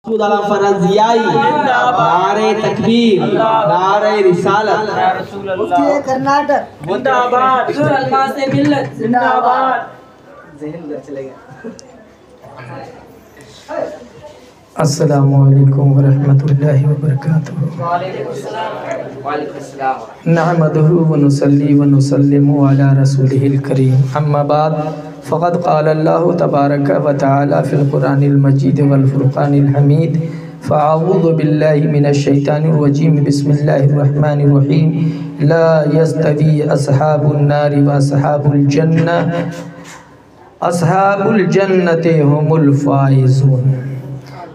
फरजियाई, नारे तकबीर, नारे रिसालत, कर्नाटक जिंदाबाद, जिंदाबाद। अस्सलामु अलैकुम वरहमतुल्लाहि वबरकातुहू। नहमदुहु व नुसल्ली व नुसल्लिमु अला रसूलिहिल करीम। अम्मा बाद फ़क़द क़ाल अल्लाहु तबारक व तआला फ़िल क़ुरानिल मजीद वल फ़ुरक़ानिल हमीद। फ़अऊज़ु बिल्लाहि मिनश शैतानिर रजीम। बिस्मिल्लाहिर रहमानिर रहीम। ला यस्तवी अस्हाबुन नारि व अस्हाबुल जन्नह, अस्हाबुल जन्नति हुमुल फ़ाइज़ून।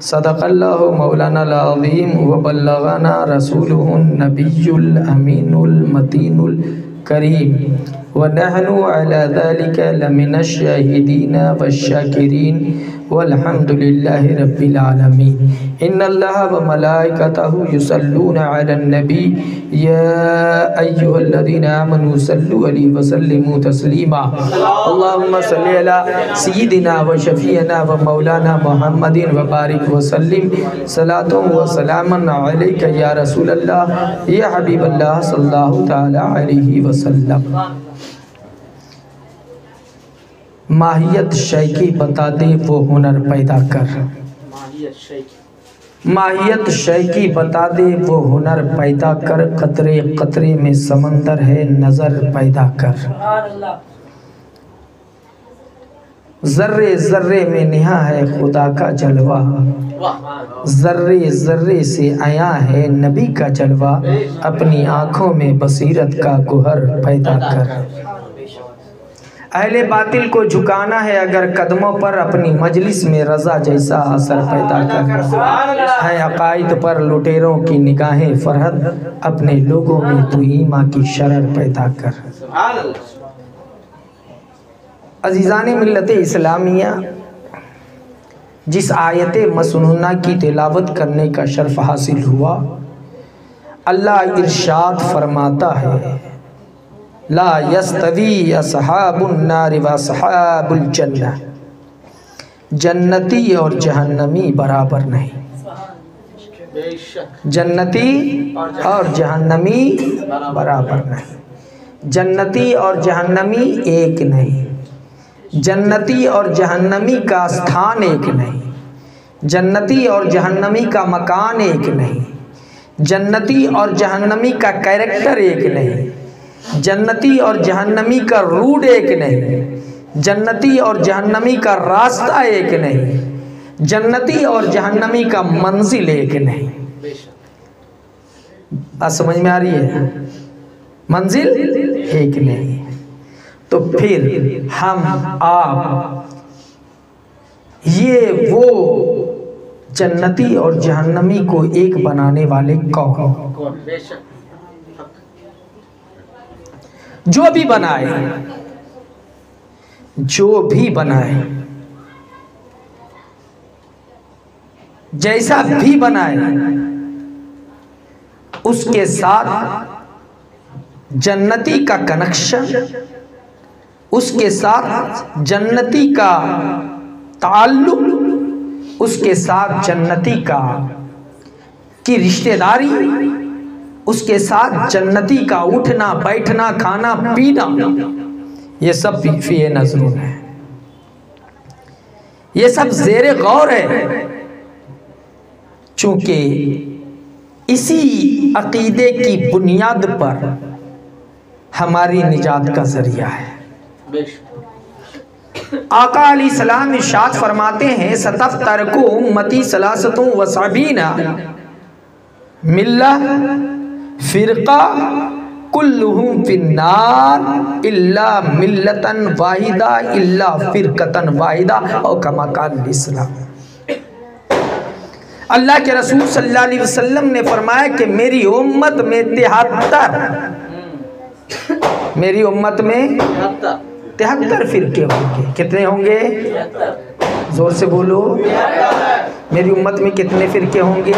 सदक़ल्लाहु मौलानाल अज़ीम व बल्लग़ना रसूलुहुन नबियुल अमीनुल मतीनुल करीम व नहनु अला ज़ालिका लमिनश शाहिदीन वश्शाकिरीन वल्हम्दुलिल्लाहि रब्बिल आलमीन। इन्नल्लाहा व मलाइकतहु युसल्लूना अलन नबी या अय्युहल्लज़ीना आमनू सल्लु अलैहि व सल्लिमू तस्लीमा। अल्लाहुम्मा सल्लि अला सय्यिदिना व शफ़ीअना व मौलाना मुहम्मदिन व बारिक व सल्लिम सलातुन व सलामन अलैका या रसूलल्लाह या हबीबल्लाह सल्लल्लाहु तआला अलैहि वसल्लम। माहियत शय की बता दे वो हुनर पैदा कर। माहियत शय की बता दे वो हुनर पैदा कर। कतरे कतरे में समंदर है नजर पैदा कर। जर्रे जर्रे में निहा है खुदा का जलवा। जर्रे जर्रे से आया है नबी का जलवा। अपनी आँखों में बसीरत का गुहर पैदा कर। अहले बातिल को झुकाना है अगर कदमों पर। अपनी मजलिस में रज़ा जैसा असर पैदा कर। है अकायद पर लुटेरों की निगाहें फरहद। अपने लोगों में तू ईमान की शरर पैदा कर। अज़ीज़ाने मिल्लत इस्लामिया, जिस आयत मसनूना की तिलावत करने का शर्फ हासिल हुआ, अल्लाह इरशाद फरमाता है ला यस्तवी अस्हाबुन नारि व अस्हाबुल जन्नह। जन्नती और जहन्नमी बराबर नहीं। जन्नती और जहन्नमी बराबर नहीं। जन्नती और जहन्नमी एक नहीं। जन्नती और जहन्नमी का स्थान एक नहीं। जन्नती और जहन्नमी का मकान एक नहीं। जन्नती और जहन्नमी का कैरेक्टर एक नहीं। जन्नती और जहन्नमी का रूट एक नहीं। जन्नती और जहन्नमी का रास्ता एक नहीं। जन्नती और जहन्नमी का मंजिल एक नहीं। बात समझ में आ रही है? मंजिल एक नहीं। तो फिर हम आप ये वो जन्नती और जहन्नमी को एक बनाने वाले कौन? जो भी बनाए, जो भी बनाए, जैसा भी बनाए, उसके साथ जन्नती का कनेक्शन, उसके साथ जन्नती का ताल्लुक, उसके साथ जन्नती की रिश्तेदारी, उसके साथ जन्नती का उठना बैठना खाना पीना, ये सब फी नज़रुन है। ये सब ज़ेरे गौर है, चूंकि इसी अकीदे की बुनियाद पर हमारी निजात का जरिया है। आका अलैहिस्सलाम इरशाद फरमाते हैं सतफ्तरकु उम्मती सलासतुन व सबीना मिल्ला फिरका कुल्लुहुम फिन्नार इल्ला मिल्लतन वाहिदा इल्ला फिरकतन वाहिदा और कमा काल इस्लाम। अल्लाह के रसूल सल्लल्लाहु अलैहि वसल्लम ने फरमाया कि मेरी उम्मत में 73 फिरके होंगे। कितने होंगे? जोर से बोलो। मेरी उम्मत में कितने फिरके होंगे?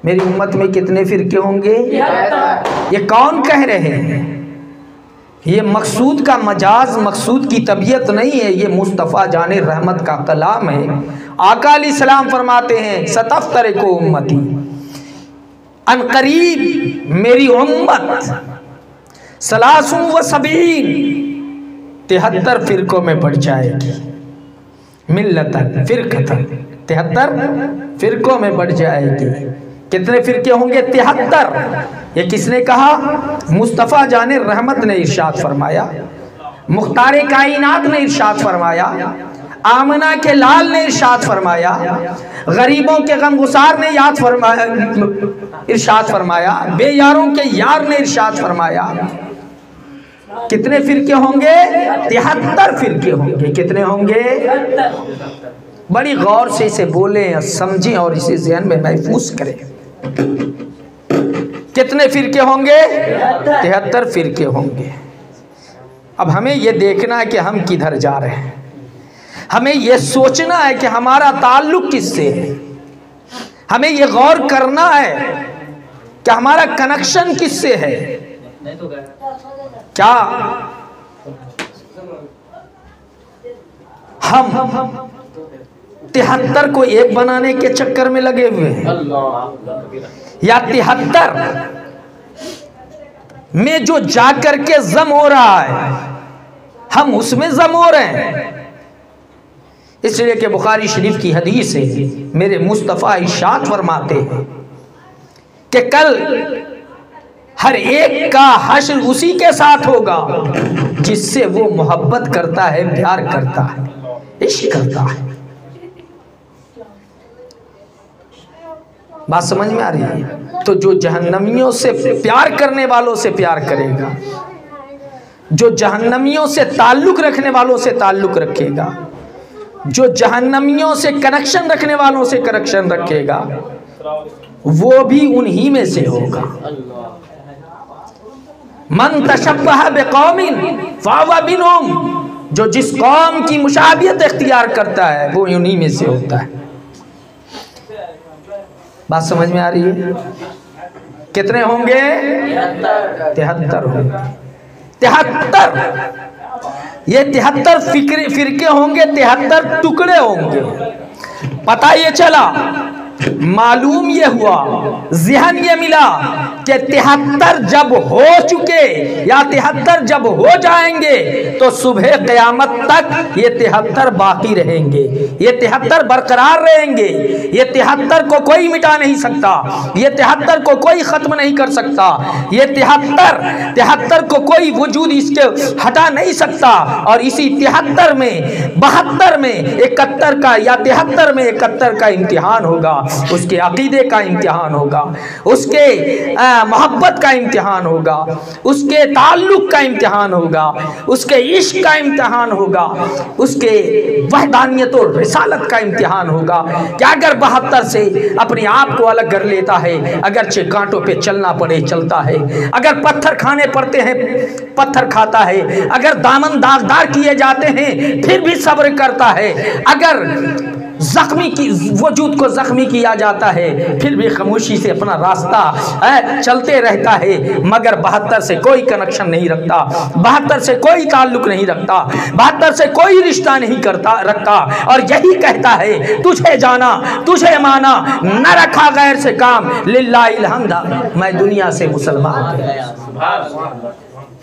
मेरी उम्मत में कितने फिरके होंगे? ये कौन कह रहे हैं? ये मकसूद का मजाज, मकसूद की तबीयत नहीं है, ये मुस्तफ़ा जाने रहमत का कलाम है। आका अलैहिस्सलाम फरमाते हैं सतफ्तर को उम्मती, अनकरीब मेरी उम्मत सलासुन व सबीन 73 फिरकों में बढ़ जाएगी। मिल्लतन फिरकतन 73 फिरकों में बढ़ जाएगी। कितने फिरके होंगे? 73। ये किसने कहा? मुस्तफ़ा जाने रहमत ने इरशाद फरमाया, मुख्तारे कायनात ने इरशाद फरमाया, आमना के लाल ने इरशाद फरमाया, गरीबों के गमगुसार ने इरशाद फरमाया, बेयारों के यार ने इरशाद फरमाया। कितने फिरके होंगे? 73 फिरके होंगे। कितने होंगे? बड़ी गौर से इसे बोलें, समझें और इसे ज़हन में महफूज करें। कितने फिरके होंगे? 73 फिरके होंगे। अब हमें यह देखना है कि हम किधर जा रहे हैं, हमें यह सोचना है कि हमारा ताल्लुक किससे है, हमें यह गौर करना है कि हमारा कनेक्शन किससे है। क्या हम 73 को एक बनाने के चक्कर में लगे हुए हैं, या 73 में जो जाकर के जम हो रहा है हम उसमें जम हो रहे हैं? इसलिए कि बुखारी शरीफ की हदीस है, मेरे मुस्तफ़ा इरशाद फरमाते हैं कि कल हर एक का हश्र उसी के साथ होगा जिससे वो मोहब्बत करता है, प्यार करता है, इश्क करता है। बात समझ में आ रही है? तो जो जहन्नमियों से प्यार करने वालों से प्यार करेगा, जो जहन्नमियों से ताल्लुक रखने वालों से ताल्लुक रखेगा, जो जहन्नमियों से कनेक्शन रखने वालों से कनेक्शन रखेगा, वो भी उन्हीं में से होगा। मन तशब्बह बिकौमिन फहुवा मिनहुम, जो जिस कौम की मुशाबियत इख्तियार करता है वो उन्हीं में से होता है। बात समझ में आ रही है? कितने होंगे? 73 होंगे। 73 ये 73 फिरके होंगे, 73 टुकड़े होंगे। पता ये चला, मालूम ये हुआ, ज़हन ये मिला कि 73 जब हो चुके या 73 जब हो जाएंगे तो सुबह क़यामत तक ये 73 बाकी रहेंगे, ये 73 बरकरार रहेंगे। ये 73 को कोई मिटा नहीं सकता, ये 73 को कोई ख़त्म नहीं कर सकता, ये 73 को कोई वजूद इसके हटा नहीं सकता। और इसी 73 में 72 में 71 का या 73 में 71 का इम्तिहान होगा, उसके अकीदे का इम्तिहान होगा, उसके मोहब्बत का इम्तिहान होगा, उसके ताल्लुक का इम्तिहान होगा, उसके इश्क का इम्तिहान होगा, उसके वहदानियत और रिसालत का इम्तिहान होगा। क्या अगर 72 से अपने आप को अलग कर लेता है, अगरचे कांटों पे चलना पड़े चलता है, अगर पत्थर खाने पड़ते हैं पत्थर खाता है, अगर दामन दागदार किए जाते हैं फिर भी सब्र करता है, अगर जख्मी की वजूद को जख्मी किया जाता है फिर भी खामोशी से अपना रास्ता चलते रहता है, मगर 72 से कोई कनेक्शन नहीं रखता, 72 से कोई ताल्लुक नहीं रखता, 72 से कोई रिश्ता नहीं रखता। और यही कहता है तुझे जाना तुझे माना, न रखा गैर से काम, लिल्लाहिल हम्द, मैं दुनिया से मुसलमान।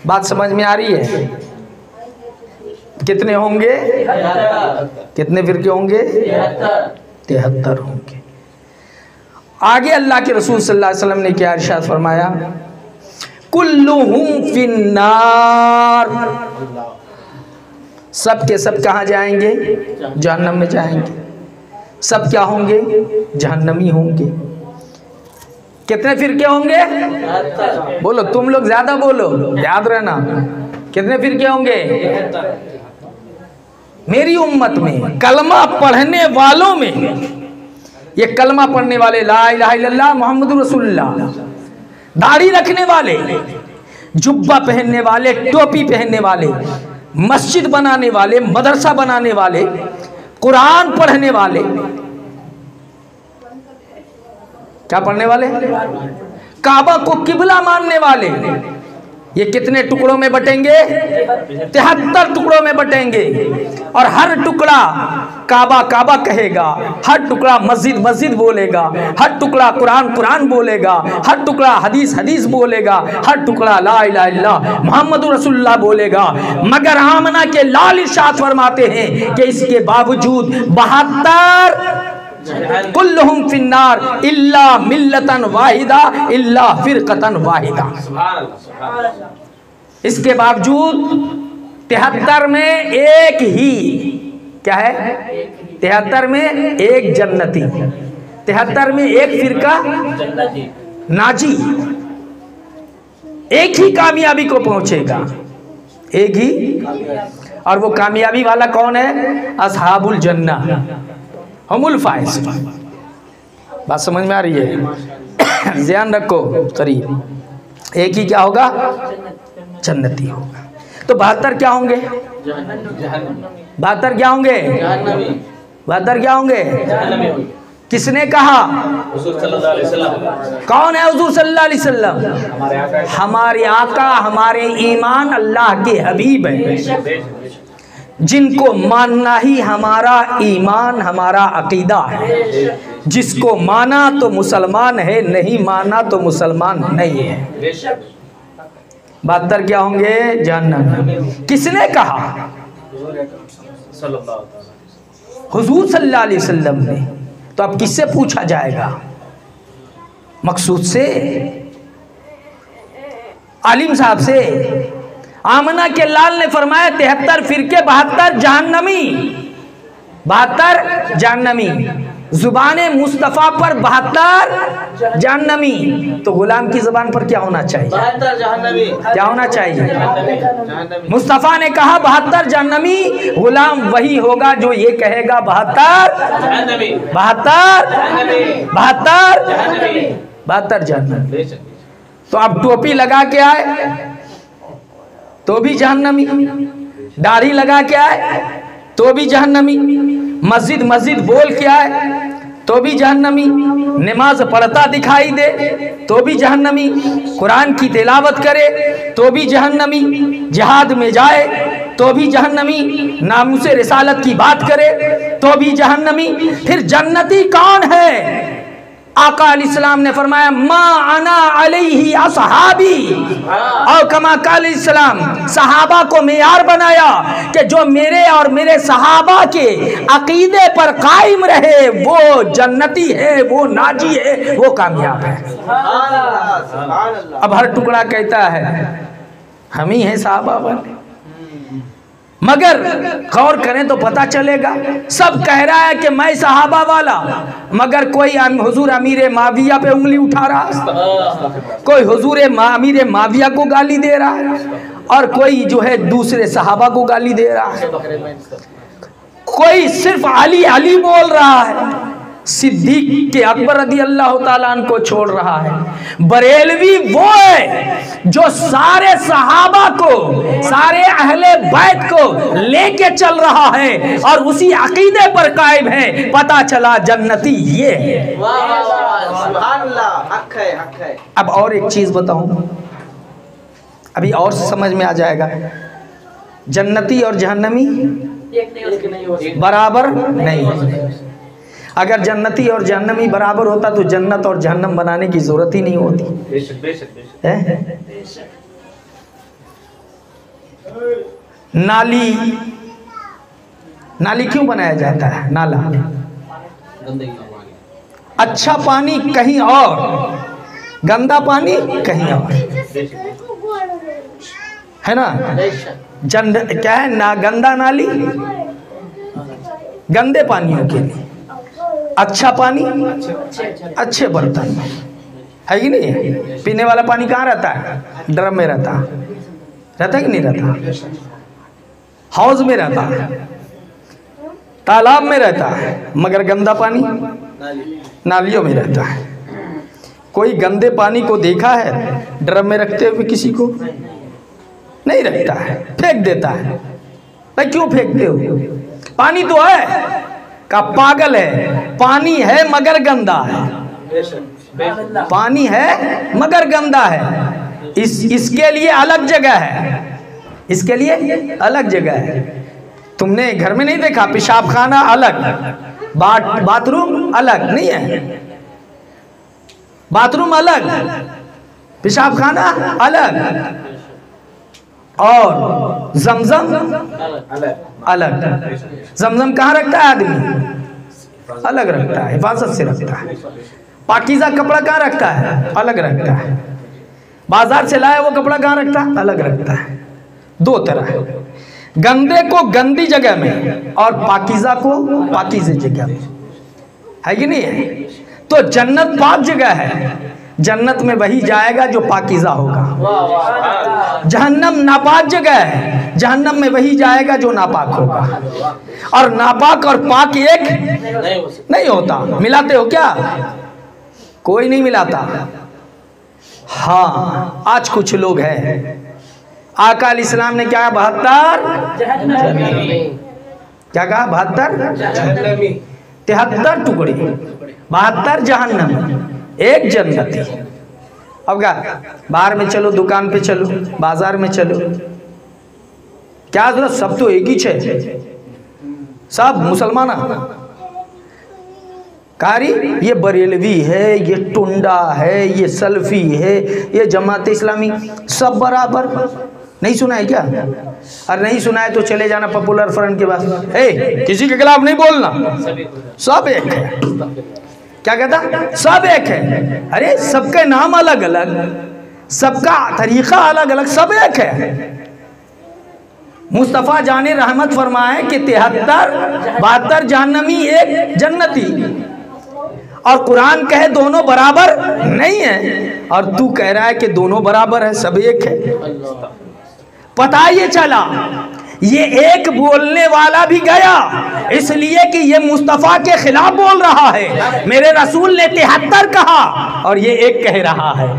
बात समझ में आ रही है? कितने होंगे? कितने फिरके होंगे? 73 होंगे। आगे अल्लाह के रसूल सल्लल्लाहु अलैहि वसल्लम ने क्या इरशाद फरमाया? कुल्लुहुम फिन्नार, सब के सब कहाँ जाएंगे? जहन्नम में जाएंगे। सब क्या होंगे? जहन्नमी होंगे। कितने फिरके होंगे? बोलो, तुम लोग ज्यादा बोलो, याद रहना। कितने फिरके होंगे? मेरी उम्मत में कलमा पढ़ने वालों में, ये कलमा पढ़ने वाले, ला इलाहा इल्लल्लाह मुहम्मदुर रसूलुल्लाह, दाढ़ी रखने वाले, जुब्बा पहनने वाले, टोपी पहनने वाले, मस्जिद बनाने वाले, मदरसा बनाने वाले, कुरान पढ़ने वाले, क्या पढ़ने वाले? काबा को किबला मानने वाले, ये कितने टुकड़ों में बटेंगे? 73 टुकड़ों में बटेंगे। और हर टुकड़ा काबा काबा कहेगा, हर टुकड़ा मस्जिद मस्जिद बोलेगा, हर टुकड़ा कुरान कुरान बोलेगा, हर टुकड़ा हदीस हदीस बोलेगा, हर टुकड़ा ला इलाहा इल्लल्लाह मुहम्मदुर रसूलुल्लाह बोलेगा। मगर आमना के लाल इरशाद फरमाते हैं कि इसके बावजूद 72 कुल्लुहुम फिन्नार इल्ला मिल्लतन वाहिदा इल्ला फिरकतन वाहिदा। इसके बावजूद 73 में एक ही क्या है? 73 में एक जन्नती, 73 में एक फिरका नाजी, एक ही कामयाबी को पहुंचेगा, एक ही। और वो कामयाबी वाला कौन है? असहाबुल जन्ना हमुल फाइज। बात समझ में आ रही है? ध्यान रखो करीब, एक ही क्या होगा? जन्नती होगा। तो 72 क्या होंगे? 72 क्या होंगे? 72 क्या होंगे? किसने कहा? कौन है हुजूर सल्लल्लाहु अलैहि वसल्लम? हमारे आका, हमारे ईमान, अल्लाह के हबीब है, जिनको मानना ही हमारा ईमान, हमारा अकीदा है। जिसको माना तो मुसलमान है, नहीं माना तो मुसलमान नहीं है। 72 क्या होंगे? जहन्नम। किसने कहा? हुजूर सल्लल्लाहु अलैहि वसल्लम ने। तो अब किससे पूछा जाएगा? मकसूद से, आलिम साहब से। आमना के लाल ने फरमाया 73 फिरके 72 जहन्नमी, 72 जहन्नमी। जुबाने मुस्तफ़ा पर 72 जहन्नमी। तो गुलाम की जुबान पर क्या होना चाहिए? 72 जहन्नमी। क्या होना चाहिए? मुस्तफ़ा ने कहा 72 जहन्नमी। गुलाम वही होगा जो ये कहेगा 72 जहन्नमी, 72 72 72 जहन्नमी। तो अब टोपी लगा के आए तो भी जहन्नमी, दाढ़ी लगा के आए तो भी जहन्नमी, मस्जिद मस्जिद बोल के आए तो भी जहन्नमी, नमाज पढ़ता दिखाई दे तो भी जहन्नमी, कुरान की तिलावत करे तो भी जहन्नमी, जिहाद में जाए तो भी जहन्नमी, नामुसे रिसालत की बात करे तो भी जहन्नमी। फिर जन्नती कौन है? आका अलैहिस्सलाम ने फरमाया मा अना अलैहि असहाबी, और कमा काल इस्लाम, सहाबा को मेयार बनाया कि जो मेरे और मेरे सहाबा के अकीदे पर कायम रहे वो जन्नती है, वो नाजी है, वो कामयाब है। अब हर टुकड़ा कहता है हम ही हैं सहाबा वाले, मगर गौर करें तो पता चलेगा सब कह रहा है कि मैं सहाबा वाला, मगर कोई हुजूर अमीर माविया पे उंगली उठा रहा है, कोई हुजूर अमीर माविया को गाली दे रहा है, और कोई जो है दूसरे सहाबा को गाली दे रहा है, कोई सिर्फ अली अली बोल रहा है, सिद्दीक के अकबर रदी अल्लाह ताला अन्हु को छोड़ रहा है। बरेलवी वो है जो सारे सहाबा को, सारे अहले बैत को लेके चल रहा है और उसी अकीदे पर कायम है। पता चला जन्नती ये है। सुभान अल्लाह, हक है, हक है। अब और एक चीज बताऊं, अभी और समझ में आ जाएगा। जन्नती और जहन्नमी बराबर नहीं। अगर जन्नती और जहन्नमी बराबर होता तो जन्नत और जहन्नम बनाने की जरूरत ही नहीं होती। नाली, नाली क्यों बनाया जाता है? नाला, अच्छा पानी कहीं और, गंदा पानी कहीं और, है ना? क्या है ना? गंदा नाली गंदे पानियों के लिए, अच्छा पानी अच्छे बर्तन में, है कि नहीं? पीने वाला पानी कहाँ रहता है? ड्रम में रहता है कि नहीं रहता? हाउस में रहता है, तालाब में रहता है, मगर गंदा पानी नालियों में रहता है। कोई गंदे पानी को देखा है ड्रम में रखते हुए? किसी को नहीं रखता है, फेंक देता है। भाई क्यों फेंकते हो? पानी तो है का पागल है, पानी है मगर गंदा है, पानी है मगर गंदा है। इसके लिए अलग जगह है, इसके लिए अलग जगह है। तुमने घर में नहीं देखा, पेशाब खाना अलग, बाथरूम अलग नहीं है, बाथरूम अलग, पेशाब खाना अलग, और जमजम अलग। जमजम कहाँ रखता है आदमी? अलग रखता है, हिफाजत से रखता है। पाकीज़ा कपड़ा कहाँ रखता है? अलग रखता है। बाजार से लाया वो कपड़ा कहाँ रखता है? अलग रखता है। दो तरह है, गंदे को गंदी जगह में और पाकीज़ा को पाकीज़े जगह में, है कि नहीं है? तो जन्नत पाक जगह है, जन्नत में वही जाएगा जो पाकीज़ा होगा। जहन्नम नापाक जगह है, जहन्नम में वही जाएगा जो नापाक होगा। और नापाक और पाक एक नहीं होता। मिलाते हो क्या? कोई नहीं मिलाता। हाँ, आज कुछ लोग हैं, आका अलैहिस्सलाम ने क्या कहा? 72 क्या कहा? 72 73 टुकड़े, 72 जहन्नम, एक जन्नती। अब क्या, बाहर में चलो, दुकान पे चलो, बाजार में चलो, क्या जरूरत? सब तो एक ही है, सब मुसलमान। कारी ये बरेलवी है, ये टुंडा है, ये सल्फी है, ये जमात इस्लामी, सब बराबर। नहीं सुना है क्या? और नहीं सुना है तो चले जाना पॉपुलर फ्रंट के पास, किसी के खिलाफ नहीं बोलना, सब एक है। क्या कहता? सब एक है। अरे सबके नाम अलग अलग, सबका तरीका अलग अलग, सब एक है। मुस्तफ़ा जाने रहमत फरमाए कि 73 72 जहन्नमी, एक जन्नती। और कुरान कहे दोनों बराबर नहीं है, और तू कह रहा है कि दोनों बराबर है, सब एक है। पता ये चला, ये एक बोलने वाला भी गया, इसलिए कि ये मुस्तफ़ा के खिलाफ बोल रहा है। मेरे रसूल ने 73 कहा और ये एक कह रहा है,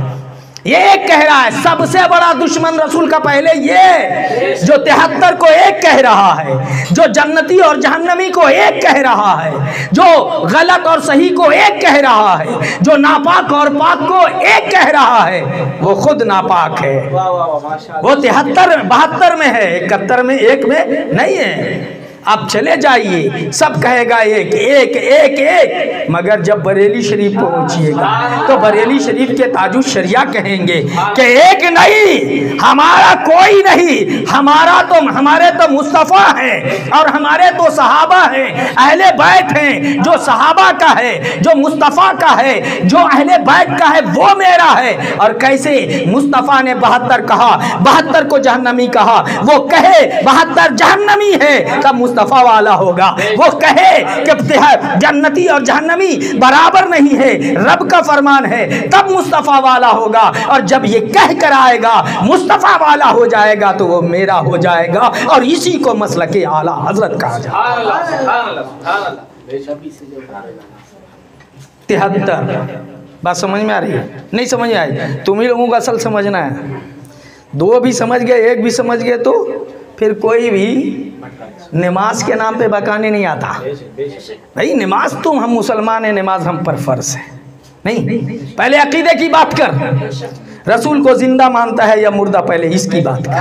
ये एक कह रहा है। सबसे बड़ा दुश्मन रसूल का पहले ये, जो 73 को एक कह रहा है, जो जन्नती और जहन्नमी को एक कह रहा है, जो गलत और सही को एक कह रहा है, जो नापाक और पाक को एक कह रहा है, वो खुद नापाक है। वो 73 72 में है, 71 में, एक में नहीं है। आप चले जाइए, सब कहेगा एक एक एक एक, मगर जब बरेली शरीफ पहुंचिएगा तो बरेली शरीफ के ताजु शरिया कहेंगे कि एक नहीं, हमारा कोई नहीं, हमारे तो मुस्तफ़ा है और हमारे तो सहाबा हैं, अहले बैत हैं। जो सहाबा का है, जो मुस्तफ़ा का है, जो अहले बैत का है, वो मेरा है। और कैसे मुस्तफ़ा ने 72 कहा, 72 को जहन्नमी कहा, वो कहे 72 जहन्नमी है, तब मुस्तफ़ा वाला होगा। वो कहे कि जन्नती और जहन्नमी बराबर नहीं है, रब का फरमान है, तब मुस्तफ़ा वाला होगा। और जब ये कह कर आएगा मुस्तफ़ा वाला हो जाएगा तो वो मेरा हो जाएगा, और इसी को मसलके आला हजरत कहा जाए। 73 बात समझ में आ रही है? नहीं समझ में आई? तुम ही लोगों को असल समझना है। दो भी समझ गए, एक भी समझ गए तो फिर कोई भी नमाज के नाम पे बकाने नहीं आता। भाई नमाज तो हम मुसलमान हैं, नमाज हम पर फर्ज है। नहीं, पहले अकीदे की बात कर, रसूल को जिंदा मानता है या मुर्दा, पहले इसकी बात कर।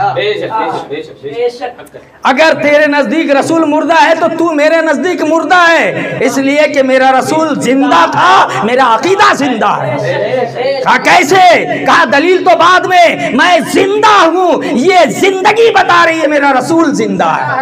अगर तेरे नजदीक रसूल मुर्दा है तो तू मेरे नजदीक मुर्दा है, इसलिए कि मेरा रसूल जिंदा था, मेरा अकीदा जिंदा है। कहा कैसे? कहा दलील तो बाद में, मैं जिंदा हूं, ये जिंदगी बता रही है मेरा रसूल जिंदा है,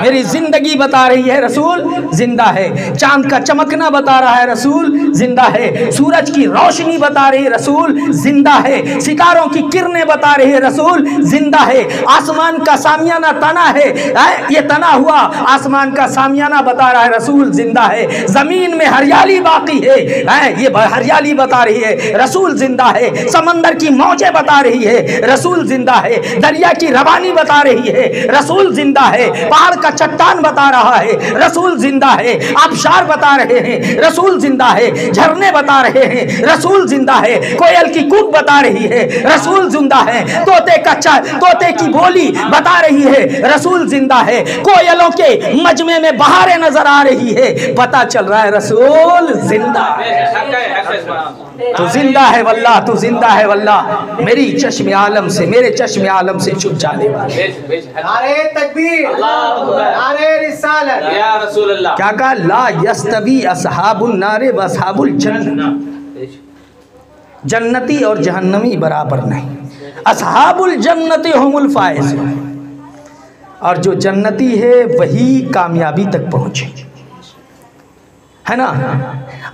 मेरी जिंदगी बता रही है रसूल जिंदा है। चांद का चमकना बता रहा है रसूल जिंदा है, सूरज की रोशनी बता रही है रसूल जिंदा है, सितारों की किरणें बता रही है रसूल जिंदा है, आसमान का सामियाना तना है, ये तना हुआ आसमान का सामियाना बता रहा है रसूल जिंदा है, जमीन में हरियाली बाकी है, ये हरियाली बता रही है रसूल जिंदा है, समंदर की मौजें बता रही है रसूल जिंदा है, दरिया की रवानी बता रही है रसूल जिंदा है, पहाड़ का चट्टान बता रहा है रसूल जिंदा है, आबशार बता रहे हैं रसूल जिंदा है, झरने बता रहे हैं रसूल जिंदा है, कोयल की कूक बता रही है रसूल जिंदा है, तोते की बोली बता रही है रसूल जिंदा है, कोयलों के मजमे में बहारें नजर आ रही है, पता चल रहा है रसूल जिंदा है। तू जिंदा है वल्लाह, तू जिंदा है वल्लाह, मेरी चश्मे आलम से, मेरे चश्मे आलम से छुप जाने वाले। नारे तकबीर, नारे रिसालत, या रसूल अल्लाह। क्या कहा? ला यस्तवी असहाबुन नारे व असहाबुल जन्नत, जन्नती और जहन्नमी बराबर नहीं। असहाबुल जन्नती हुमुल फाइज़ून, और जो जन्नती है वही कामयाबी तक पहुंचे, है ना।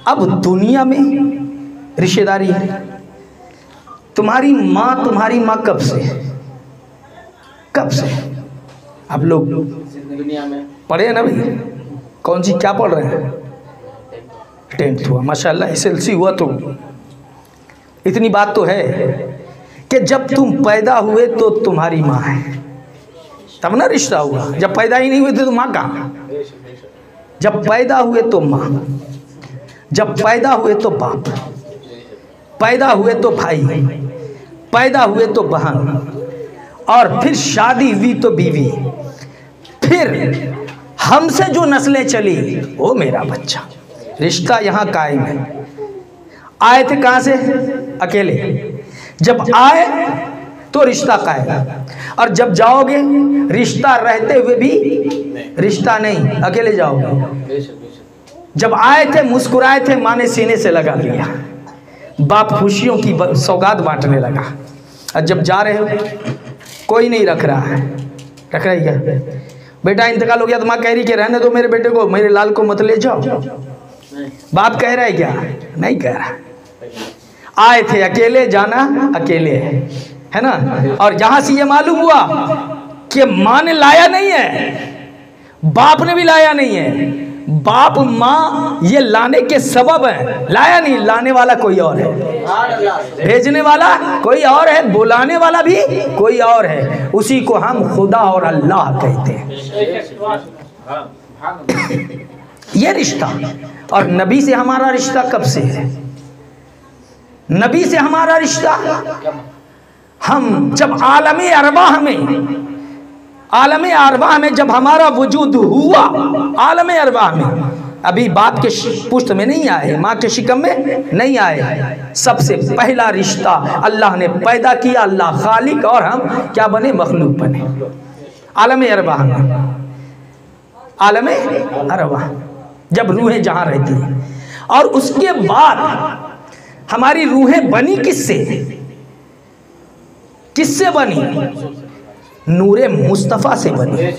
अब दुनिया में रिश्तेदारी है, तुम्हारी माँ कब से, कब से आप लोग दुनिया में पढ़े हैं ना भाई? कौन सी क्या पढ़ रहे हैं? 10th हुआ, माशाल्लाह SLC हुआ। तो इतनी बात तो है कि जब तुम पैदा हुए तो तुम्हारी माँ है, तब ना रिश्ता हुआ। जब पैदा ही नहीं हुए थे तो माँ कहाँ? जब पैदा हुए तो माँ, जब पैदा हुए तो बाप, पैदा हुए तो भाई, पैदा हुए तो बहन, और फिर शादी हुई तो बीवी, फिर हमसे जो नस्लें चली वो मेरा बच्चा। रिश्ता यहाँ कायम है। आए थे कहाँ से? अकेले। जब आए तो रिश्ता कायम, और जब जाओगे रिश्ता रहते हुए भी रिश्ता नहीं, अकेले जाओगे। जब आए थे मुस्कुराए थे, माँ ने सीने से लगा लिया, बाप खुशियों की सौगात बांटने लगा, और जब जा रहे हो कोई नहीं रख रहा है। रख रही क्या? बेटा इंतकाल हो गया तो माँ कह रही कि रहने दो मेरे बेटे को, मेरे लाल को मत ले जाओ। बाप कह रहा है क्या? नहीं कह रहा। आए थे अकेले, जाना अकेले है ना। और जहां से ये मालूम हुआ कि माँ ने लाया नहीं है, बाप ने भी लाया नहीं है, बाप माँ ये लाने के सबब है, लाया नहीं, लाने वाला कोई और है, भेजने वाला कोई और है, बुलाने वाला भी कोई और है। उसी को हम खुदा और अल्लाह कहते हैं। ये रिश्ता। और नबी से हमारा रिश्ता कब से है? नबी से हमारा रिश्ता हम जब आलमे अरवाह में जब हमारा वजूद हुआ, आलमे अरवाह में, अभी बाप के पुश्त में नहीं आए, माँ के शिकम में नहीं आए, सबसे पहला रिश्ता अल्लाह ने पैदा किया। अल्लाह खालिक और हम क्या बने? मखलूक बने। आलमे अरवाह में, आलमे अरवाह जब रूहें जहाँ रहती हैं, और उसके बाद हमारी रूहें बनी किससे? किससे बनी? नूरे मुस्तफ़ा से बनी।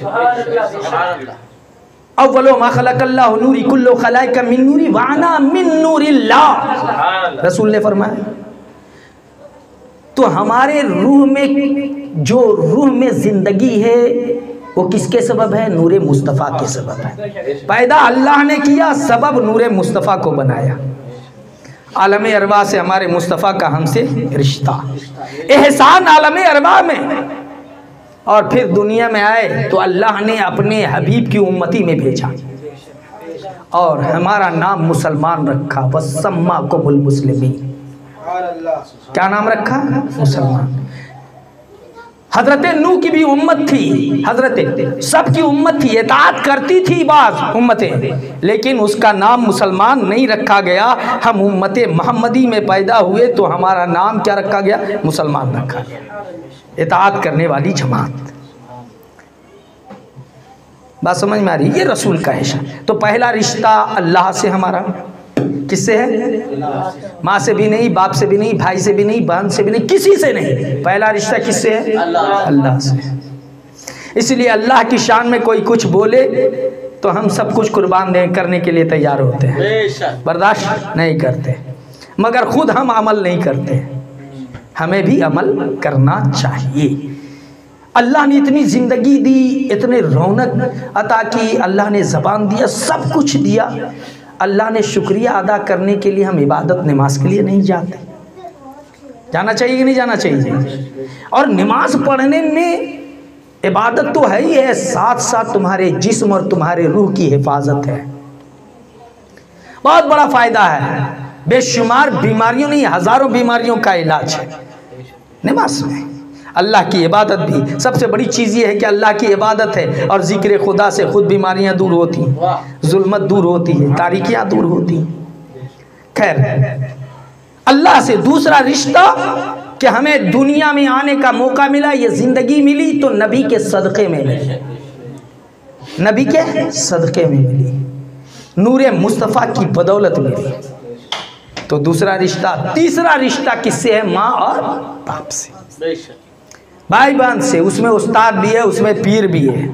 अव्वलो मा खलक़ल्लाहु नूरी कुल्लु खलाइका मिन नूरी व अना मिन नूरिल्लाह, रसूल ने फरमाया। तो हमारे रूह में, जो रूह में जिंदगी है वो किसके सबब है? नूरे मुस्तफ़ा के सबब है। पैदा अल्लाह ने किया, सबब नूरे मुस्तफ़ा को बनाया। आलम अरवा से हमारे मुस्तफ़ा का हमसे रिश्ता, एहसान आलम अरवा में। और फिर दुनिया में आए तो अल्लाह ने अपने हबीब की उम्मती में भेजा, और हमारा नाम मुसलमान रखा। वसम्मा कुमुल मुस्लिमीन, क्या नाम रखा? मुसलमान। हजरत नूह की भी उम्मत थी, हजरत सबकी उम्मत थी, इताअत करती थी बाज़ उम्मतें, लेकिन उसका नाम मुसलमान नहीं रखा गया। हम उम्मत मोहम्मदी में पैदा हुए तो हमारा नाम क्या रखा गया? मुसलमान रखा गया, इताअत करने वाली जमात। बात समझ में आ रही? ये रसूल का हिस्सा। तो पहला रिश्ता अल्लाह से हमारा, किससे है? माँ से भी नहीं, बाप से भी नहीं, भाई से भी नहीं, बहन से भी नहीं, किसी से नहीं। पहला रिश्ता किससे है? अल्लाह से। इसलिए अल्लाह की शान में कोई कुछ बोले तो हम सब कुछ कुर्बान करने के लिए तैयार होते हैं, बर्दाश्त नहीं करते, मगर खुद हम अमल नहीं करते। हमें भी अमल करना चाहिए। अल्लाह ने इतनी ज़िंदगी दी, इतने रौनक अता की, अल्लाह ने ज़बान दिया, सब कुछ दिया। अल्लाह ने शुक्रिया अदा करने के लिए हम इबादत नमाज के लिए नहीं जाते। जाना चाहिए कि नहीं जाना चाहिए? और नमाज पढ़ने में इबादत तो है ही है, साथ साथ तुम्हारे जिस्म और तुम्हारे रूह की हिफाजत है। बहुत बड़ा फायदा है, बेशुमार बीमारियों नहीं हजारों बीमारियों का इलाज है नमाज में। अल्लाह की इबादत भी सबसे बड़ी चीज़ ये है कि अल्लाह की इबादत है और जिक्र खुदा से खुद बीमारियां दूर होती हैं, जुल्मत दूर होती है, तारीकियां दूर होती हैं। खैर, अल्लाह से दूसरा रिश्ता कि हमें दुनिया में आने का मौका मिला, ये ज़िंदगी मिली तो नबी के सदक़े में मिली, नबी के सदक़े में मिली, नूरे मुस्तफ़ा की बदौलत मिली। तो दूसरा रिश्ता, तीसरा रिश्ता किससे है? माँ और बाप से, भाई बहन से। उसमें उस्ताद भी है, उसमें पीर भी है,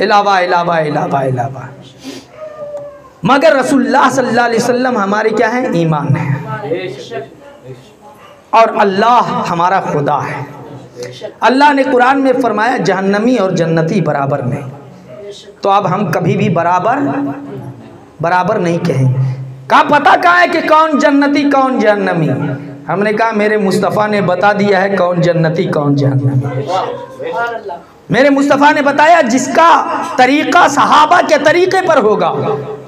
इलावा इलावा इलावा इलावा। मगर रसूलुल्लाह सल्लल्लाहु अलैहि वसल्लम हमारे क्या है? ईमान है। और अल्लाह हमारा खुदा है। अल्लाह ने कुरान में फरमाया जहन्नमी और जन्नती बराबर नहीं। तो अब हम कभी भी बराबर नहीं कहेंगे। कहा पता कहाँ है कि कौन जन्नती कौन जहन्नमी? हमने कहा मेरे मुस्तफ़ा ने बता दिया है कौन जन्नती कौन जहन्नमी। मेरे मुस्तफ़ा ने बताया जिसका तरीक़ा सहाबा के तरीक़े पर होगा,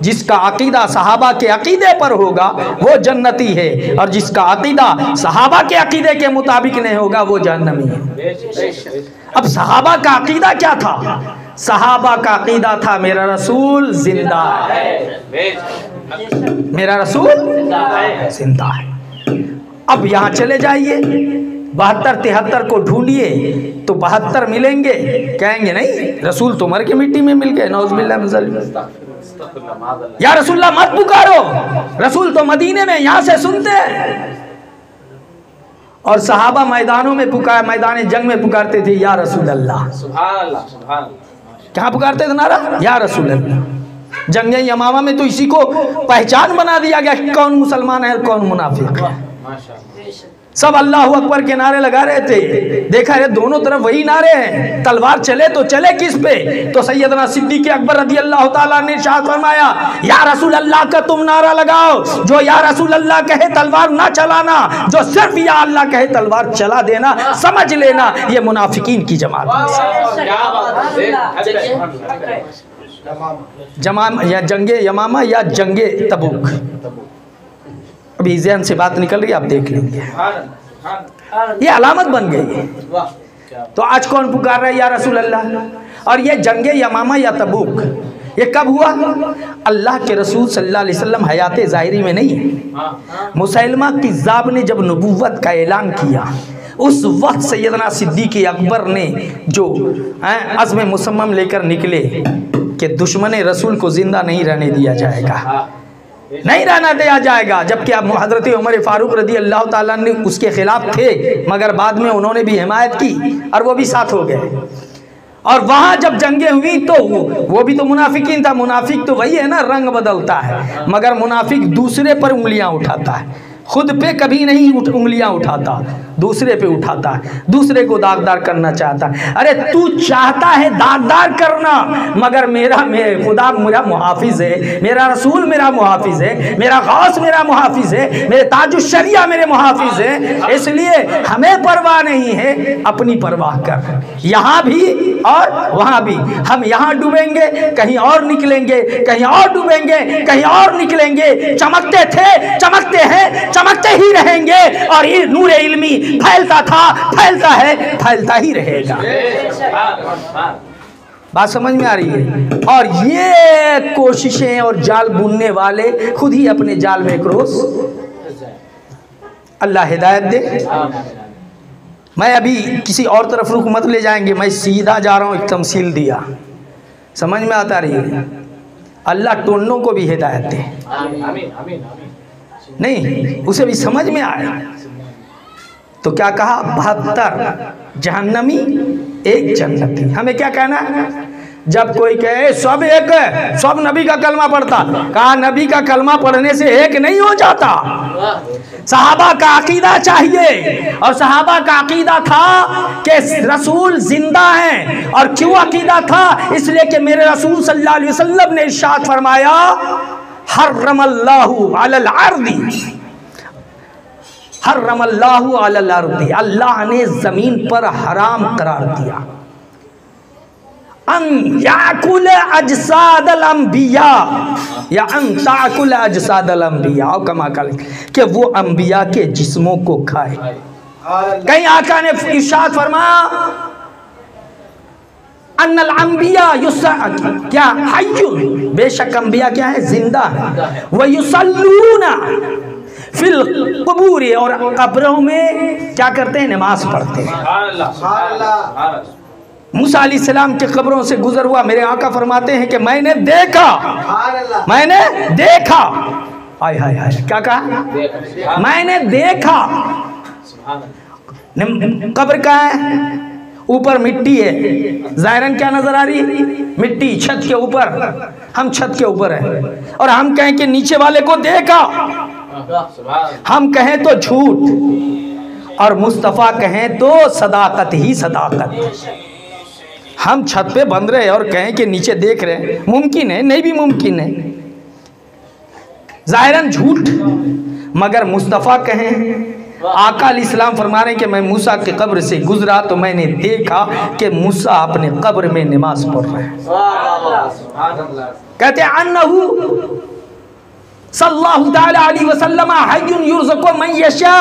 जिसका अकीदा सहाबा के अकीदे पर होगा वो जन्नती है, और जिसका अकीदा सहाबा के अकीदे के मुताबिक नहीं होगा वो जहन्नमी है। अब सहाबा का अकीदा क्या था? सहाबा का अकीदा था मेरा रसूल जिंदा है, मेरा रसूल जिंदा है। अब यहाँ चले जाइए 72-73 को ढूंढिए तो 72 मिलेंगे, कहेंगे नहीं रसूल तो मर के मिट्टी में मिल गए, नौज़ुबिल्लाह मिन ज़ालिक। या रसूलल्लाह मत पुकारो, रसूल तो मदीने में यहाँ से सुनते हैं। और सहाबा मैदानों में मैदान जंग में पुकारते थे या रसूल अल्लाह। सुभान अल्लाह, सुभान अल्लाह। क्या पुकारते थे नारा? या रसूल अल्लाह। जंगे यमामा में तो इसी को पहचान बना दिया गया कि कौन मुसलमान है कौन मुनाफिक है। सब अल्लाहु अकबर के नारे लगा रहे थे, देखा है दोनों तरफ वही नारे हैं, तलवार चले तो चले किस पे? तो सैयदना सिद्दीक़ अकबर रज़ी अल्लाह ताला ने इरशाद फरमाया या रसूल अल्लाह का तुम नारा लगाओ, जो या रसूल अल्लाह कहे तलवार ना चलाना, जो सिर्फ या अल्लाह कहे तलवार चला देना, समझ लेना ये मुनाफिकीन की जमात या जंगे यमामा या जंगे तबूक। अभी ज़हन से बात निकल रही है, आप देख लेंगे, ये अलामत बन गई। तो आज कौन पुकार रहा है या रसूल अल्लाह? और ये जंगे यमामा या तबूक ये कब हुआ? अल्लाह के रसूल सल्लल्लाहु अलैहि वसल्लम हयात ज़ाहिरी में नहीं, मुसैलमा किज़्ज़ाब ने जब नबूवत का ऐलान किया उस वक्त सैयदना सिद्दीक़ अकबर ने जो अज़्म मुसम्मम लेकर निकले कि दुश्मन रसूल को ज़िंदा नहीं रहने दिया जाएगा, नहीं रहना दिया जाएगा। जबकि अब हज़रत उमर फारूक रज़ी अल्लाह ताला ने उसके ख़िलाफ़ थे, मगर बाद में उन्होंने भी हिमायत की और वो भी साथ हो गए। और वहाँ जब जंगें हुई तो वो भी तो मुनाफिकीन था। मुनाफिक तो वही है ना, रंग बदलता है, मगर मुनाफिक दूसरे पर उंगलियाँ उठाता है, खुद पे कभी नहीं उंगलियां उठाता, दूसरे पे उठाता है, दूसरे को दागदार करना चाहता है। अरे तू चाहता है दागदार करना, मगर खुदा मेरा मुहाफिज है, मेरा रसूल मेरा मुहाफिज है, मेरा गौस मेरा मुहाफिज है, मेरे ताजुश शरिया मेरे मुहाफिज है। इसलिए हमें परवाह नहीं है, अपनी परवाह कर, यहाँ भी और वहाँ भी। हम यहाँ डूबेंगे कहीं और निकलेंगे, कहीं और डूबेंगे कहीं और निकलेंगे। चमकते थे, चमकते हैं, चमकते ही रहेंगे, और ये नूर इल्मी फैलता था, फैलता है, फैलता ही रहेगा। बात समझ में आ रही है? और ये कोशिशें और जाल बुनने वाले खुद ही अपने जाल में क्रोस, अल्लाह हिदायत दे। मैं अभी किसी और तरफ रुख मत ले जाएंगे, मैं सीधा जा रहा हूँ, एक तमसील दिया, समझ में आता रही है? अल्लाह टोन्नों को भी हिदायत दे, नहीं उसे भी समझ में आया। तो क्या कहा? 72 जहन्नमी एक जन्नती। हमें क्या कहना है? जब कोई कहे सब एक है, सब नबी का कलमा पढ़ता, कहा नबी का कलमा पढ़ने से एक नहीं हो जाता। सहाबा का अकीदा चाहिए, और सहाबा का अकीदा था कि रसूल जिंदा हैं। और क्यों अकीदा था? इसलिए कि मेरे रसूल सल्लल्लाहु अलैहि वसल्लम ने इरशाद फरमाया हर्रमल्लाहु अलल अर्दी, हर्रमल्लाहु अलल अर्दी, अल्लाह ने ज़मीन पर हराम करार दिया। अन याकुल अजसादल अंबिया या अन ताकुल अजसादल अंबिया और कमा कल कि वो अंबिया के जिस्मों को खाए। कहीं आका ने इरशाद फरमाया अन्नल अंबिया क्या हय्युन, बेशक अंबिया क्या है, जिंदा है। व युसल्लूना फिल क़ुबूर, और कब्रों में क्या करते हैं, नमाज पढ़ते हैं। मूसा अलैहिस्सलाम के कब्रों से गुजर हुआ, मेरे आका फरमाते हैं कि मैंने देखा, हाय हाय हाय, क्या कहा, मैंने देखा। कब्र का है, ऊपर मिट्टी है, ज़ाहिरन क्या नजर आ रही है, मिट्टी। छत के ऊपर, हम छत के ऊपर हैं और हम कहें कि नीचे वाले को देखा, हम कहें तो झूठ और मुस्तफ़ा कहें तो सदाकत ही सदाकत। हम छत पे बंद रहे और कहें कि नीचे देख रहे हैं, मुमकिन है, नहीं भी मुमकिन है, ज़ाहिरन झूठ। मगर मुस्तफ़ा कहें, आका अलैहिस्सलाम फरमा रहे हैं कि मैं मूसा के कब्र से गुजरा तो मैंने देखा कि मूसा अपने कब्र में नमाज पढ़ रहे हैं। कहते हैं अन्नहु सल्लल्लाहु तआला अलैहि वसल्लम हय्युन युरज़क़ु मन यशा,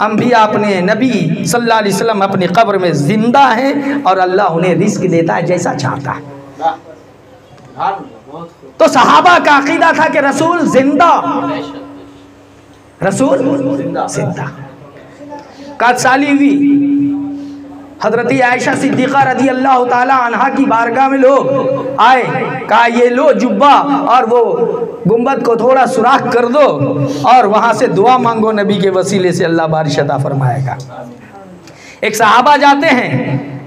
अंबिया अपने नबी सल्लल्लाहु अलैहि वसल्लम अपनी कब्र में जिंदा हैं और अल्लाह उन्हें रिस्क देता है जैसा चाहता है। तो सहाबा का अकीदा था कि रसूल जिंदा, रसूल जिंदा। काद साली हुई, हजरत आयशा सिद्दीक़ा रज़ी अल्लाह ताला अन्हा की बारगाह में लोग आए, कहा ये लो जुब्बा और वो गुंबद को थोड़ा सुराख कर दो और वहां से दुआ मांगो, नबी के वसीले से अल्लाह बारिश अता फरमाएगा। एक सहाबा जाते हैं,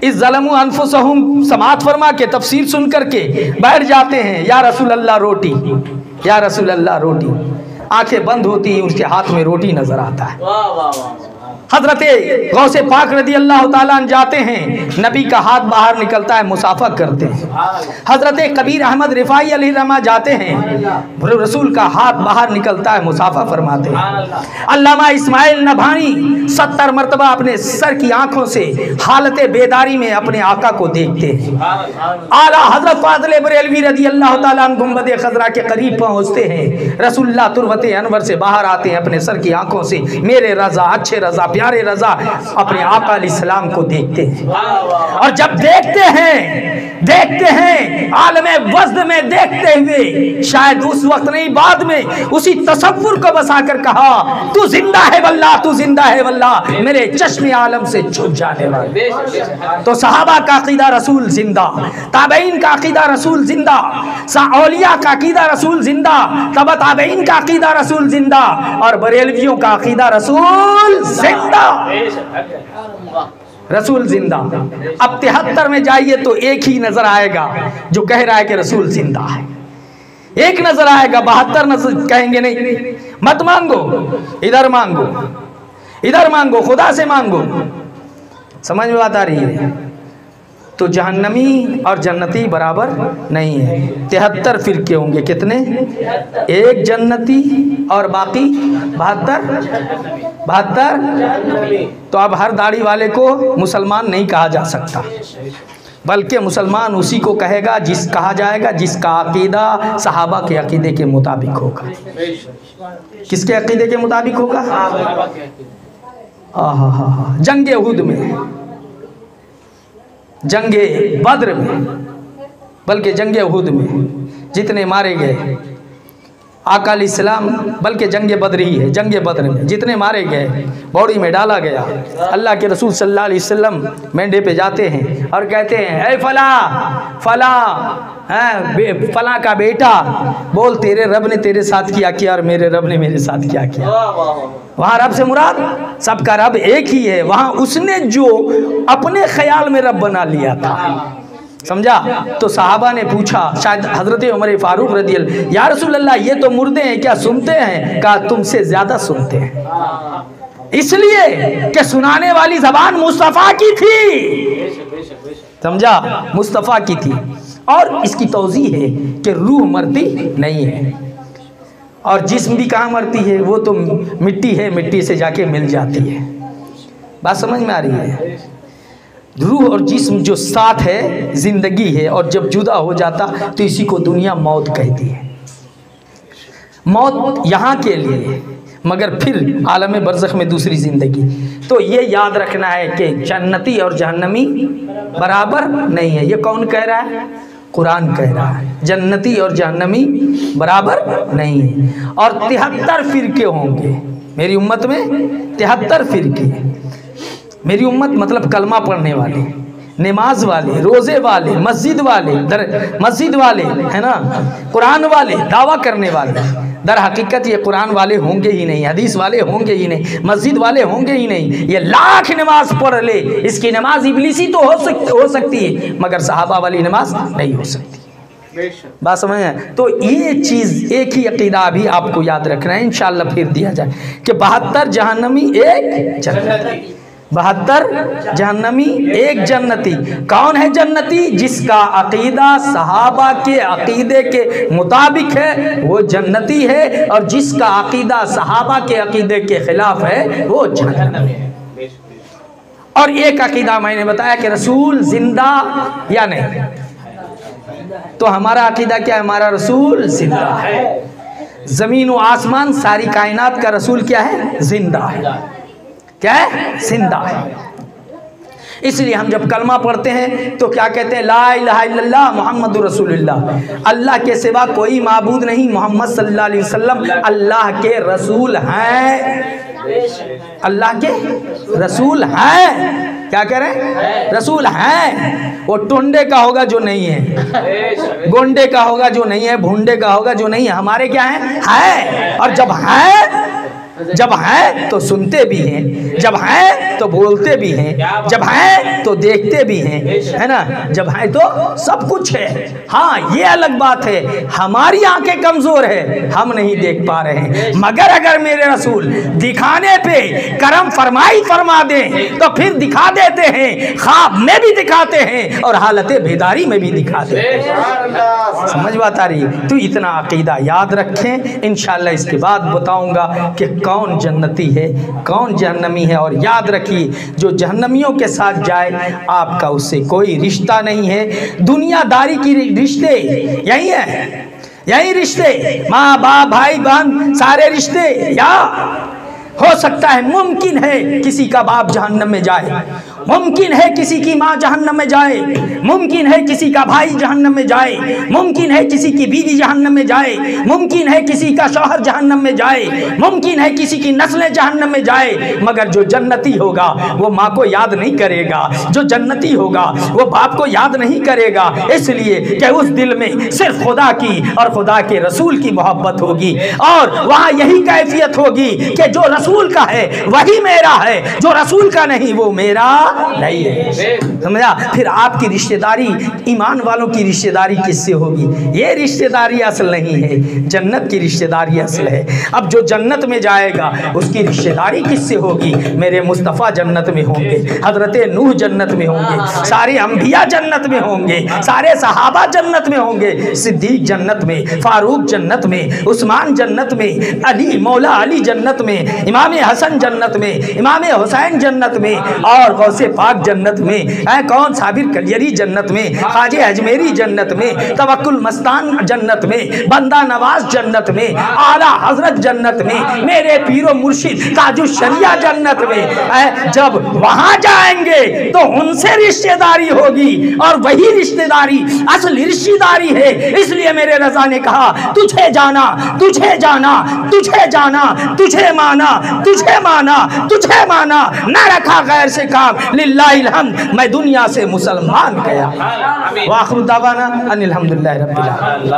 इस ज़लमु अनफुसहुम समात फरमा के तफसीर सुन करके बैठ जाते हैं, या रसूल अल्लाह रोटी, या रसूल अल्लाह रोटी। आंखें बंद होती हैं, उसके हाथ में रोटी नजर आता है। हजरत गौसे पाक रदी अल्लाह ताला अन्हु जाते हैं, नबी का हाथ बाहर निकलता है, मुसाफा करते हैं। हजरत कबीर अहमद रिफाई अलैहिर्रहमा जाते हैं, रसूल का हाथ बाहर निकलता है, मुसाफा फरमाते हैं। अल्लामा इस्माइल नभानी 70 मरतबा अपने सर की आंखों से हालत बेदारी में अपने आका को देखते हैं। आला हजरत फाज़िल बरेलवी रदी अल्लाह ताला अन्हु गुंबद खजरा के करीब पहुंचते हैं, रसूलुल्लाह तुरवते अनवर से बाहर आते हैं, अपने सर की आंखों से मेरे रजा, अच्छे रजा, प्यारे रजा अपने आका अलैहिस्सलाम को देखते हैं। और जब देखते हैं आलमे वज़्द में देखते हुए, शायद उस वक्त नहीं बाद में उसी तसव्वुर को बसाकर कहा, तू जिंदा है वल्लाह, तू जिंदा है वल्लाह, मेरे चश्मे आलम से छुप जाने वाले। तो सहाबा का अकीदा रसूल जिंदा, ताबईन का अकीदा रसूल जिंदा, औलिया का अकीदा रसूल जिंदा, तबा ताबईन का अकीदा रसूल जिंदा और बरेलवियों का अकीदा रसूल जिंदा, रसूल जिंदा। अब 73 में जाइए तो एक ही नजर आएगा जो कह रहा है कि रसूल जिंदा है, एक नजर आएगा। 72 नजर कहेंगे नहीं, मत मांगो, इधर मांगो, इधर मांगो, खुदा से मांगो। समझ में बात आ रही है? तो जहन्नमी और जन्नती बराबर नहीं है। 73 फिरके होंगे, कितने? एक जन्नती और बाकी 72। तो अब हर दाढ़ी वाले को मुसलमान नहीं कहा जा सकता, बल्कि मुसलमान उसी को कहेगा कहा जाएगा जिसका अकीदा सहाबा के अकीदे के मुताबिक होगा। किसके अकीदे के मुताबिक होगा? जंगे उहुद में, जंगे बद्र में, बल्कि जंगे उहुद में जितने मारे गए आका अलैहिस्सलाम, बल्कि जंगे बद्र ही है, जंगे बद्र में जितने मारे गए बौड़ी में डाला गया। अल्लाह के रसूल सल्लल्लाहु अलैहि वसल्लम मेंढे पे जाते हैं और कहते हैं, ऐ फला फला, फला का बेटा, बोल तेरे रब ने तेरे साथ क्या किया और मेरे रब ने मेरे साथ क्या किया। वहाँ रब से मुराद सबका रब एक ही है, वहाँ उसने जो अपने ख्याल में रब बना लिया था, समझा? तो सहाबा ने पूछा, शायद हजरत उमर फारूक रज़ी अल्लाह, या रसूल अल्लाह ये तो मुर्दे हैं, क्या सुनते हैं? कहा तुमसे ज्यादा सुनते हैं, इसलिए कि सुनाने वाली जबान मुस्तफ़ा की थी, समझा? मुस्तफ़ा की थी। और इसकी तौज़ी है कि रूह मरती नहीं है और जिस्म भी कहाँ मरती है, वो तो मिट्टी है, मिट्टी से जाके मिल जाती है। बात समझ में आ रही है? रूह और जिस्म जो साथ है ज़िंदगी है, और जब जुदा हो जाता तो इसी को दुनिया मौत कहती है। मौत यहाँ के लिए, मगर फिर आलम बरज़ख में दूसरी ज़िंदगी। तो ये याद रखना है कि जन्नती और जहन्नमी बराबर नहीं है। ये कौन कह रहा है? कुरान कह रहा है। जन्नती और जहन्नमी बराबर नहीं है। और 73 फ़िरके होंगे मेरी उम्मत में, 73 फ़िरके। मेरी उम्मत मतलब कलमा पढ़ने वाले, नमाज वाले, रोज़े वाले, मस्जिद वाले है ना, कुरान वाले, दावा करने वाले। दर हकीकत ये कुरान वाले होंगे ही नहीं, हदीस वाले होंगे ही नहीं, मस्जिद वाले होंगे ही नहीं। ये लाख नमाज पढ़ ले, इसकी नमाज इब्लीसी तो हो सकती है, मगर सहाबा वाली नमाज नहीं हो सकती। बात समझ में? तो ये चीज़, एक ही अकीदा भी आपको याद रखना है, इंशाअल्लाह फिर दिया जाए कि 72 जहन्नमी एक जन्नती, 72 जहन्नमी एक जन्नती। कौन है जन्नती? जिसका अकीदा सहाबा के अकीदे के मुताबिक है वो जन्नती है, और जिसका अकीदा सहाबा के अकीदे के खिलाफ है वो जहन्नमी है। और एक अकीदा मैंने बताया कि रसूल जिंदा या नहीं, तो हमारा अकीदा क्या है? हमारा रसूल जिंदा है। ज़मीन व आसमान सारी कायनात का रसूल क्या है? जिंदा है। क्या है? जिंदा है। इसलिए हम जब कलमा पढ़ते हैं तो क्या कहते हैं? ला इलाहा इल्लल्लाह मुहम्मदुर रसूलुल्लाह, अल्लाह के सिवा कोई माबूद नहीं, मोहम्मद सल्लल्लाहु अलैहि वसल्लम अल्लाह के रसूल हैं। अल्लाह के रसूल हैं। क्या कह रहे हैं? रसूल हैं। वो टुंडे का होगा जो नहीं है, गोंडे का होगा जो नहीं है, भुंडे का होगा जो नहीं है, हमारे क्या है? और जब है तो सुनते भी हैं, जब है तो बोलते भी हैं, जब है तो देखते भी हैं, है ना, जब है तो सब कुछ है। हाँ, ये अलग बात है, हमारी आंखें कमज़ोर है, हम नहीं देख पा रहे हैं। मगर अगर मेरे रसूल दिखाने पे करम फरमाई फरमा दें तो फिर दिखा देते हैं, ख्वाब में भी दिखाते हैं और हालत बेदारी में भी दिखाते हैं। समझ बात आ रही है? तो इतना अकीदा याद रखें। इंशाअल्लाह इसके बाद बताऊंगा कि कौन जन्नती है, कौन जहन्नमी है। और याद रखिए, जो जहन्नमियों के साथ जाए आपका उससे कोई रिश्ता नहीं है। दुनियादारी की रिश्ते यही है, यही रिश्ते, माँ बाप भाई बहन सारे रिश्ते। या हो सकता है, मुमकिन है किसी का बाप जहन्नम में जाए, मुमकिन है किसी की माँ जहन्नम में जाए, मुमकिन है किसी का भाई जहन्नम में जाए, मुमकिन है किसी की बीवी जहन्नम में जाए, मुमकिन है किसी का शौहर जहन्नम में जाए, मुमकिन है किसी की नस्लें जहन्नम में जाए। मगर जो जन्नती होगा वो माँ को याद नहीं करेगा, जो जन्नती होगा वो बाप को याद नहीं करेगा, इसलिए कि उस दिल में सिर्फ खुदा की और खुदा के रसूल की मोहब्बत होगी। और वहाँ यही कैफियत होगी कि जो रसूल का है वही मेरा है, जो रसूल का नहीं वो मेरा नहीं है। समझा? फिर आपकी रिश्तेदारी, ईमान वालों की रिश्तेदारी किससे होगी? ये रिश्तेदारी असल नहीं है, जन्नत की रिश्तेदारी असल है। अब जो जन्नत में जाएगा उसकी रिश्तेदारी किससे होगी? मेरे मुस्तफ़ा जन्नत में होंगे, हजरत नूह जन्नत में होंगे, सारे अंबिया जन्नत में होंगे, सारे सहाबा जन्नत में होंगे, सिद्दीक जन्नत में, फारूक जन्नत में, उस्मान जन्नत में, अली मौला अली जन्नत में, इमाम हसन जन्नत में, इमाम हुसैन जन्नत में, और गौसे पाक जन्नत में, कौन साबिर कलियरी जन्नत में, खाजे अजमेरी जन्नत में, तवक्कुल मस्तान जन्नत में, बंदा नवाज जन्नत में, आला हजरत जन्नत में, मेरे पीरो मुर्शिद ताजुश शरिया जन्नत में। जब वहां जाएंगे तो उनसे रिश्तेदारी होगी, और वही रिश्तेदारी असली रिश्तेदारी है। इसलिए मेरे रजा ने कहा, तुझे जाना, तुझे जाना, तुझे जाना, तुझे माना, तुझे माना, तुझे माना, न रखा गैर से काम, लिल्लाहिल हम्द, मैं दुनिया से मुसलमान गया। वाखिर दावाना अनिल हम्दुलिल्लाहि रब्बिल आलमीन।